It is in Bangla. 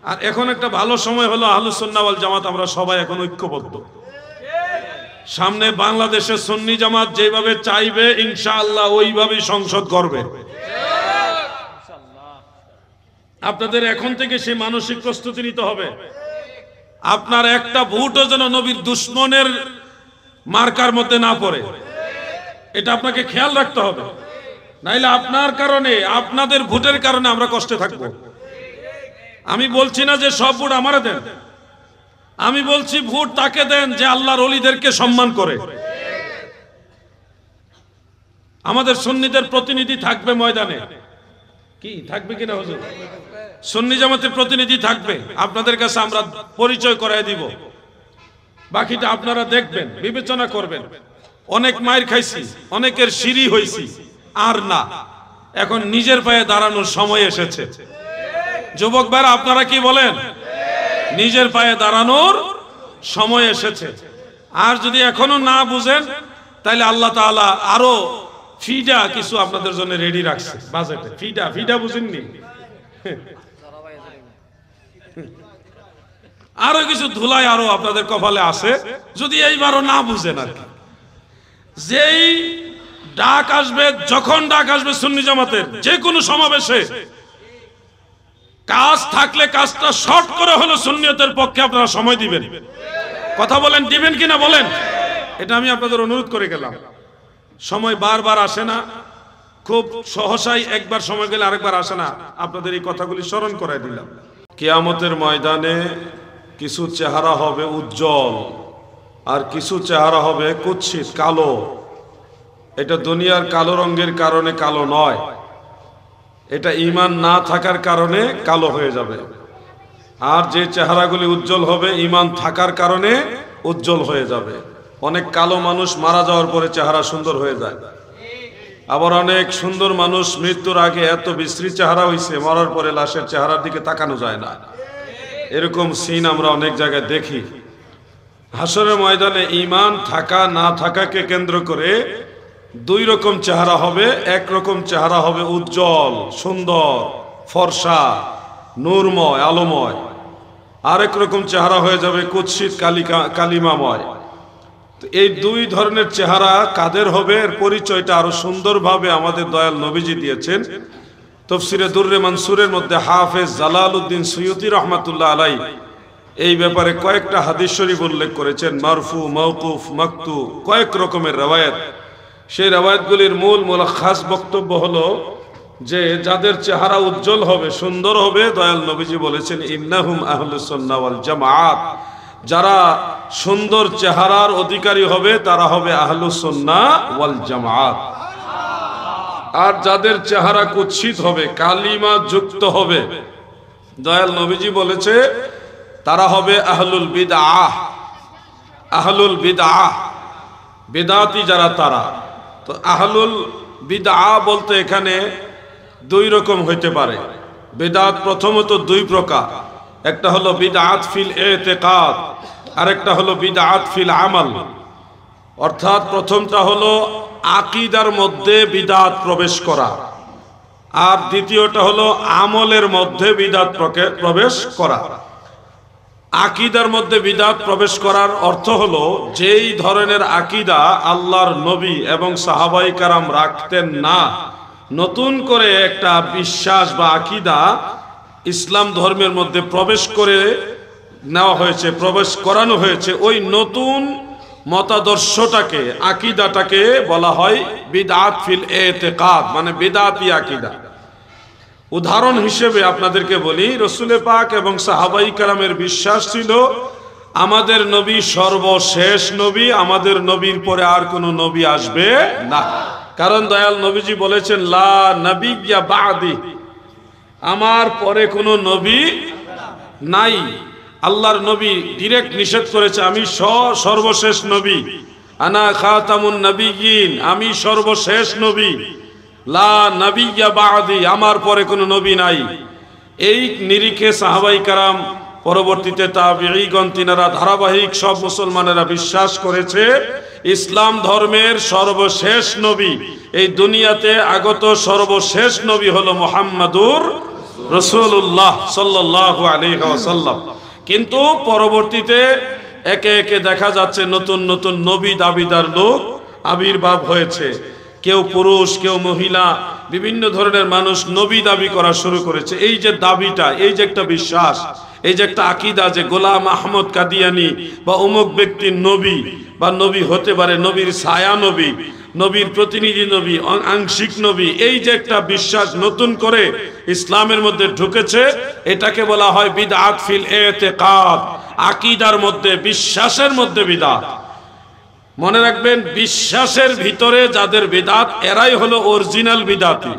আর এখন একটা ভালো সময় হলো আহলুস সুন্নাহ ওয়াল জামাত আমরা সবাই এখন ঐক্যবদ্ধ। সামনে বাংলাদেশে সুন্নি জামাত যেভাবে চাইবে ইনশাআল্লাহ ওইভাবেই সংসদ করবে। আপনাদের এখন থেকে সেই মানসিক প্রস্তুতি নিতে হবে। আপনার একটা ভোটও যেন নবীর দুশ্মনের মার্কার মধ্যে না পড়ে, এটা আপনাকে খেয়াল রাখতে হবে। নাইলে আপনার কারণে, আপনাদের ভোটের কারণে আমরা কষ্টে থাকবো। আমি বলছি না যে সব ভোট আমারে দেন, আমি বলছি ভোট তাকে দেন যে আল্লাহর ওলিদেরকে সম্মান করে। আমাদের সুন্নিদের প্রতিনিধি থাকবে ময়দানে, কি থাকবে কিনা হুজুর? সুন্নি জামাতের প্রতিনিধি থাকবে, আপনাদের কাছে আমরা পরিচয় করায় দিব। বাকিটা আপনারা দেখবেন, বিবেচনা করবেন। অনেক মায়ের খাইছি, অনেকের সিঁড়ি হইছি, আর না, এখন নিজের পায়ে দাঁড়ানোর সময় এসেছে। যুবক ভাইরা আপনারা কি বলেন? নিজের পায়ে দাঁড়ানোর সময় এসেছে। আর যদি এখনো না বুঝেন তাহলে আল্লাহ তাআলা আরো ফিডা কিছু আপনাদের জন্য রেডি রাখছে বাজেটে। ফিডা বুঝেননি? আরো কিছু ধুলাই আরো আপনাদের কপালে আছে, যদি এইবারও না বুঝেন আর কি। যেই ডাক আসবে, যখন ডাক আসবে সুন্নি জামাতের যে কোনো সমাবেশে, কাজ থাকলে কাজটা শর্ট করে হলো সুন্নিয়তের পক্ষে আপনারা সময় দিবেন। কথা বলেন, দিবেন কিনা বলেন? এটা আমি আপনাদের অনুরোধ করে গেলাম। সময় বারবার আসে না, খুব সহসাই একবার সময় গেলে আরেকবার আসে না। আপনাদের এই কথাগুলি স্মরণ করাই দিলাম। কিয়ামতের ময়দানে কিছু চেহারা হবে উজ্জ্বল, আর কিছু চেহারা হবে কুৎসিত, কালো। এটা দুনিয়ার কালো রঙের কারণে কালো নয়, এটা ঈমান না থাকার কারণে কালো হয়ে যাবে। আর যে চেহারাগুলি উজ্জ্বল হবে ঈমান থাকার কারণে উজ্জ্বল হয়ে যাবে। অনেক কালো মানুষ মারা যাওয়ার পরে চেহারা সুন্দর হয়ে যায়, আবার অনেক সুন্দর মানুষ মৃত্যুর আগে এত বিশ্রী চেহারা হইছে, মরার পরে লাশের চেহারার দিকে তাকানো যায় না। এরকম সিন আমরা অনেক জায়গায় দেখি। হাসরের ময়দানে ঈমান থাকা না থাকাকে কেন্দ্র করে দুই রকম চেহারা হবে। এক রকম চেহারা হবে উজ্জ্বল, সুন্দর, ফর্সা, নূরময়, আলোময়। আরেক রকম চেহারা হয়ে যাবে কুৎসিত, কালিমাময়। এই দুই ধরনের চেহারা কাদের হবে এর পরিচয়টা আরো সুন্দরভাবে আমাদের দয়াল নবীজি দিয়েছেন। তাফসীরে দুররে মানসুরের মধ্যে হাফেজ জালালউদ্দিন সুয়ুতী রহমাতুল্লাহ আলাইহি এই ব্যাপারে কয়েকটা হাদিস শরীফ উল্লেখ করেছেন, মারফু, মাওকুফ, মাকতু, কয়েক রকমের রওয়ায়াত। সেই রওয়ায়াতগুলির মূল মুলাখাস বক্তব্য হলো যে যাদের চেহারা উজ্জ্বল হবে, সুন্দর হবে, দয়াল নবীজি বলেছেন ইন্নাহুম আহলুস সুন্নাহ ওয়াল জামাত। যারা সুন্দর চেহারার অধিকারী হবে তারা হবে আহলুস সুন্নাহ ওয়াল জামাত। আর যাদের চেহারা কুৎসিত হবে, কালিমা যুক্ত হবে, দয়াল নবীজি বলেছে তারা হবে আহলুল বিদআহ। আহলুল বিদআহ, বিদআতি যারা তারা। তো আহলুল বিদআহ বলতে এখানে দুই রকম হইতে পারে। বিদআত প্রথমত দুই প্রকার, একটা হলো বিদআত ফিল ইতিকাদ, আরেকটা হলো বিদআত ফিল আমাল। অর্থাৎ প্রথমটা হলো আকীদার মধ্যে বিদআত প্রবেশ করা, আর দ্বিতীয়টা হলো আমলের মধ্যে বিদআত প্রবেশ করা। আকীদার মধ্যে বিদআত প্রবেশ করার অর্থ হলো যেই ধরনের আকীদা আল্লাহর নবী এবং সাহাবায়ে কেরাম রাখতেন না, নতুন করে একটা বিশ্বাস বা আকীদা ইসলাম ধর্মের মধ্যে প্রবেশ করে নেওয়া হয়েছে, প্রবেশ করানো হয়েছে। ওই নতুন মতাদর্শটাকে, আকীদাটাকে বলা হয় বিদআত ফিল ইতিকাদ, মানে বিদআতি আকীদা। উদাহরণ হিসেবে আপনাদেরকে বলি, রাসূল পাক এবং সাহাবায়ে কেরামের বিশ্বাস ছিল আমাদের নবী সর্বশেষ নবী, আমাদের নবীর পরে আর কোনো নবী আসবে না। কারণ দয়াল নবীজি বলেছেন লা নাবিয়্যা বা'দি, আমার পরে কোনো নবী নাই। আল্লাহর নবী ডাইরেক্ট নিষেধ করেছে আমি সর্বশেষ নবী, আনা খাতামুন নবিয়্যিন, আমি সর্বশেষ নবী। লা নাবিয়্যা বা'দি, আমার পরে কোনো নবী নাই। এই নিরিখে সাহাবায়ে কেরাম, পরবর্তীতে তাবেঈগণ, তিনারা ধারাবাহিক সব মুসলমানেরা বিশ্বাস করেছে ইসলাম ধর্মের সর্বশেষ নবী, এই দুনিয়াতে আগত সর্বশেষ নবী হলো মুহাম্মাদুর রাসূলুল্লাহ সাল্লাল্লাহু আলাইহি ওয়াসাল্লাম। কিন্তু পরবর্তীতে একে একে দেখা যাচ্ছে নতুন নতুন নবী দাবিদার লোক আবির্ভাব হয়েছে। কেউ পুরুষ, কেউ মহিলা, বিভিন্ন ধরনের মানুষ নবী দাবি করা শুরু করেছে। এই যে দাবিটা, এই যে একটা বিশ্বাস, এই যে একটা আকীদা যে গোলাম আহমদ কাদিয়ানী বা অমুক ব্যক্তির নবী বা নবী হতে পারে, নবীর ছায়া নবী, নবীর প্রতিনিধি নবী, আংশিক নবী, এই যে একটা বিশ্বাস নতুন করে ইসলামের মধ্যে ঢুকেছে, এটাকে বলা হয় বিদআত ফিল ইতিকাদ। আকীদার মধ্যে, বিশ্বাসের মধ্যে বিদআত। মনে রাখবেন, বিশ্বাসের ভিতরে যাদের বিদআত, এরাই হলো অরিজিনাল বিদআতি।